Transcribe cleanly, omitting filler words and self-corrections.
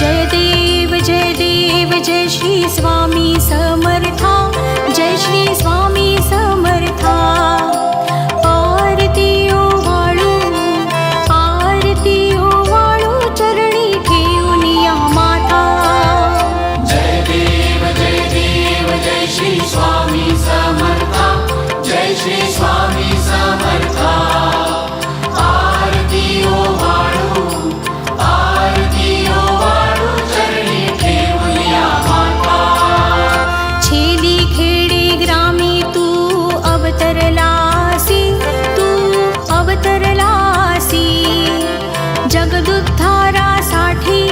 जय देव जय श्री स्वामी समर्था, जय श्री स्वामी समर्था। आरती ओवाळू चरणी ठेवून या माथा। जय देव जय श्री स्वामी समर्था, जय श्री स्वामी समर्था। आरती ओवाळू चरणी ठेवून या माता। छेली खेडे ग्रामी तू अवतरलासी, जगदुद्धारासाठी